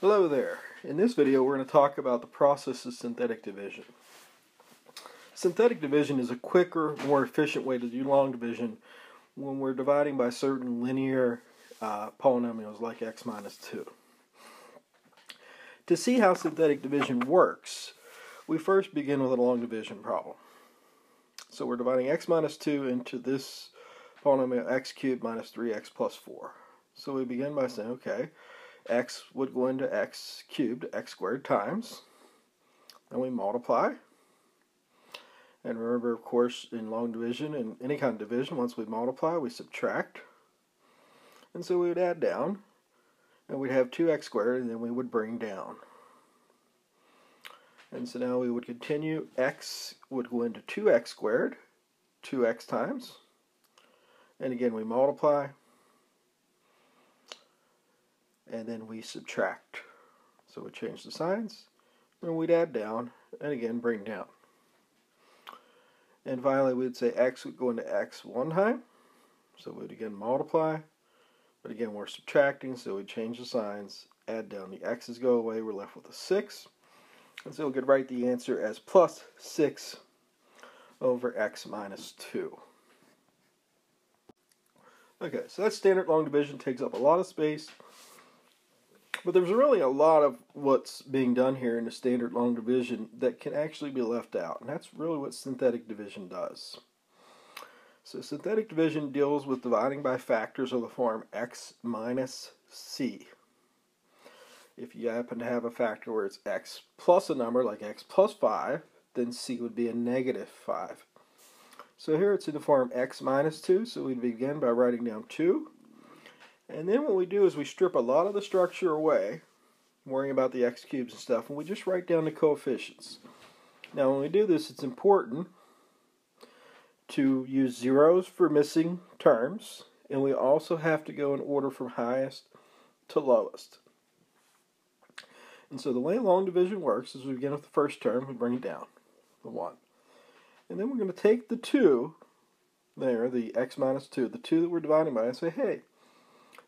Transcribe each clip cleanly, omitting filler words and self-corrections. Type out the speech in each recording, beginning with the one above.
Hello there. In this video we're going to talk about the process of synthetic division. Synthetic division is a quicker, more efficient way to do long division when we're dividing by certain linear polynomials like x minus 2. To see how synthetic division works, we first begin with a long division problem. So we're dividing x minus 2 into this polynomial x cubed minus 3x plus 4. So we begin by saying, okay, x would go into x cubed, x squared times, and we multiply. And remember, of course, in long division and any kind of division, once we multiply, we subtract. And so we would add down, and we'd have 2x squared, and then we would bring down. And so now we would continue. X would go into 2x squared, 2x times. And again, we multiply. And then we subtract. So we change the signs, and we'd add down, and again bring down. And finally we'd say x would go into x one time, so we'd again multiply, but again we're subtracting, so we change the signs, add down, the x's go away, we're left with a 6, and so we could write the answer as plus 6 over x minus 2. Okay, so that standard long division takes up a lot of space. But there's really a lot of what's being done here in the standard long division that can actually be left out. And that's really what synthetic division does. So synthetic division deals with dividing by factors of the form x minus c. If you happen to have a factor where it's x plus a number like x plus 5, then c would be a negative 5. So here it's in the form x minus 2, so we begin by writing down 2. And then what we do is we strip a lot of the structure away, worrying about the x cubes and stuff, and we just write down the coefficients. Now when we do this, it's important to use zeros for missing terms, and we also have to go in order from highest to lowest. And so the way long division works is we begin with the first term, we bring it down, the 1. And then we're going to take the 2 there, the x minus 2, the 2 that we're dividing by, and say, hey,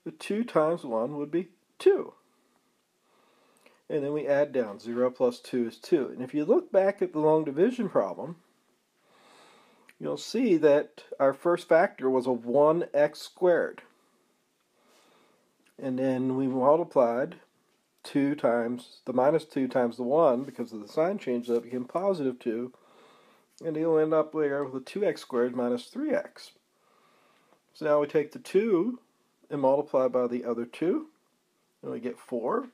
the 2 times 1 would be 2. And then we add down. 0 plus 2 is 2. And if you look back at the long division problem, you'll see that our first factor was a 1x squared. And then we multiplied 2 times, the minus 2 times the 1, because of the sign change, that became positive 2. And you'll end up there with a 2x squared minus 3x. So now we take the 2 and multiply by the other 2, and we get 4.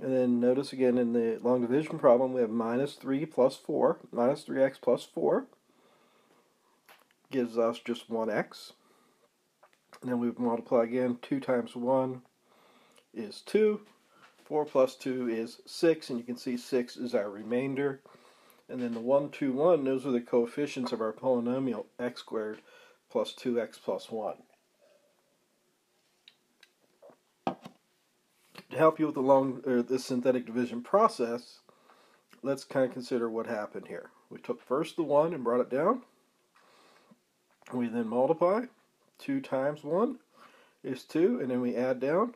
And then notice again in the long division problem we have minus 3 plus 4, minus 3x plus 4 gives us just 1x. And then we multiply again, 2 times 1 is 2, 4 plus 2 is 6, and you can see 6 is our remainder. And then the 1, 2, 1, those are the coefficients of our polynomial x squared plus 2x plus 1. To help you with the synthetic division process, let's kind of consider what happened here. We took first the 1 and brought it down. We then multiply. 2 times 1 is 2, and then we add down.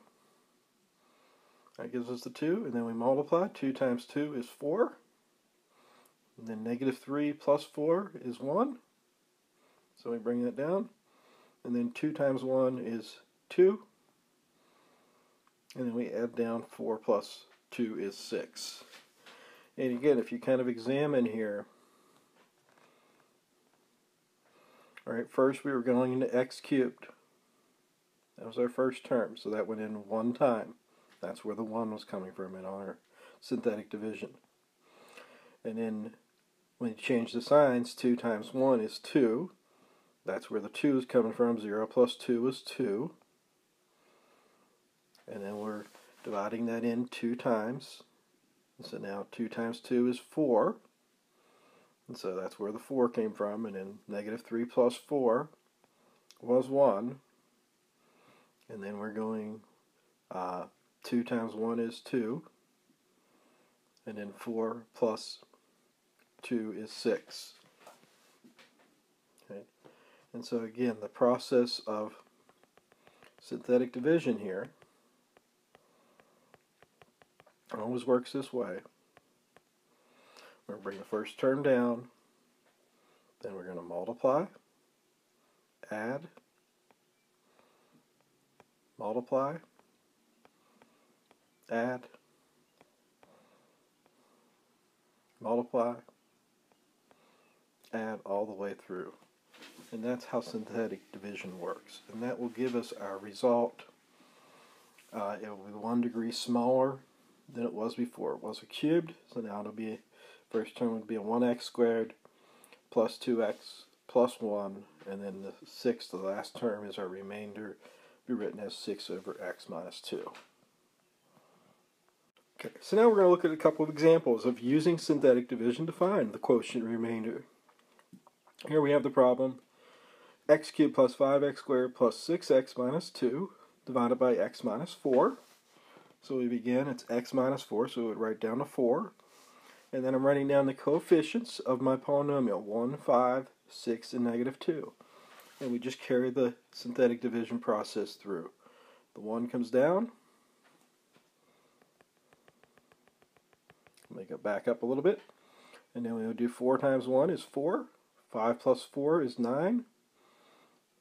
That gives us the 2, and then we multiply. 2 times 2 is 4. And then negative 3 plus 4 is 1. So we bring that down. And then 2 times 1 is 2. And then we add down 4 plus 2 is 6. And again, if you kind of examine here, alright, first we were going into x cubed. That was our first term, so that went in one time. That's where the 1 was coming from in our synthetic division. And then when you change the signs, 2 times 1 is 2. That's where the 2 is coming from. 0 plus 2 is 2. And then we're dividing that in 2 times. So now 2 times 2 is 4. And so that's where the 4 came from. And then negative 3 plus 4 was 1. And then we're going 2 times 1 is 2. And then 4 plus 2 is 6. Okay. And so again, the process of synthetic division here It always works this way. We're going to bring the first term down, then we're going to multiply, add, multiply, add, multiply, add all the way through. And that's how synthetic division works. And that will give us our result. It will be 1 degree smaller than it was before. It was a cubed, so now it'll be, first term would be a 1x squared plus 2x plus 1, and then the sixth, the last term, is our remainder, be written as 6 over x minus 2. Okay, so now we're going to look at a couple of examples of using synthetic division to find the quotient remainder. Here we have the problem x cubed plus 5x squared plus 6x minus 2 divided by x minus 4. So we begin, it's x minus 4, so we would write down to 4. And then I'm writing down the coefficients of my polynomial, 1, 5, 6, and negative 2. And we just carry the synthetic division process through. The 1 comes down. Make it back up a little bit. And then we'll do 4 times 1 is 4. 5 plus 4 is 9.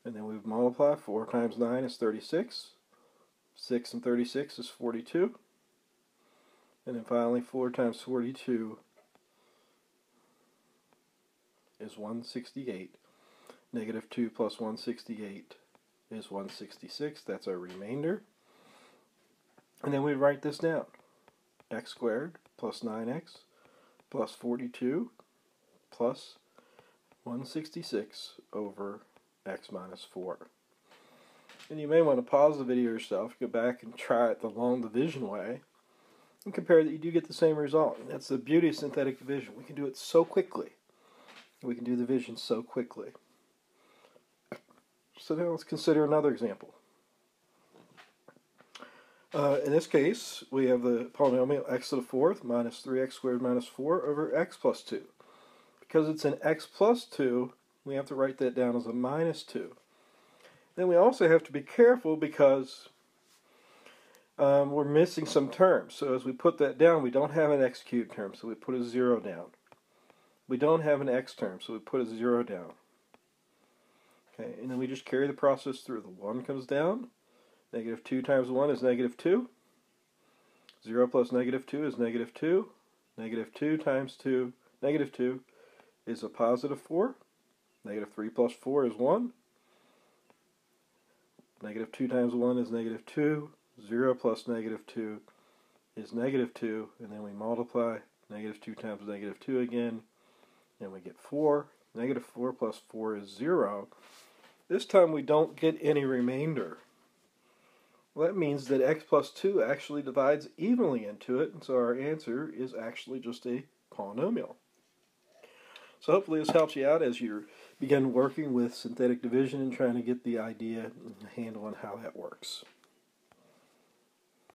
And then we multiply. 4 times 9 is 36. 6 and 36 is 42. And then finally 4 times 42 is 168. Negative 2 plus 168 is 166. That's our remainder. And then we write this down. X squared plus 9x plus 42 plus 166 over x minus 4. And you may want to pause the video yourself, go back and try it the long division way, and compare that you do get the same result. And that's the beauty of synthetic division. We can do it so quickly. We can do division so quickly. So now let's consider another example. In this case, we have the polynomial x to the fourth minus 3x squared minus 4 over x plus 2. Because it's an x plus 2, we have to write that down as a minus 2. Then we also have to be careful because we're missing some terms. So as we put that down, we don't have an x cubed term, so we put a 0 down. We don't have an x term, so we put a 0 down. Okay, and then we just carry the process through. The 1 comes down. Negative 2 times 1 is negative 2. 0 plus negative 2 is negative 2. Negative 2 times 2, negative 2, is a positive 4. Negative 3 plus 4 is 1. Negative 2 times 1 is negative 2. 0 plus negative 2 is negative 2. And then we multiply negative 2 times negative 2 again. And we get 4. Negative 4 plus 4 is 0. This time we don't get any remainder. Well, that means that x plus 2 actually divides evenly into it, and so our answer is actually just a polynomial. So hopefully this helps you out as you begin working with synthetic division and trying to get the idea and handle on how that works.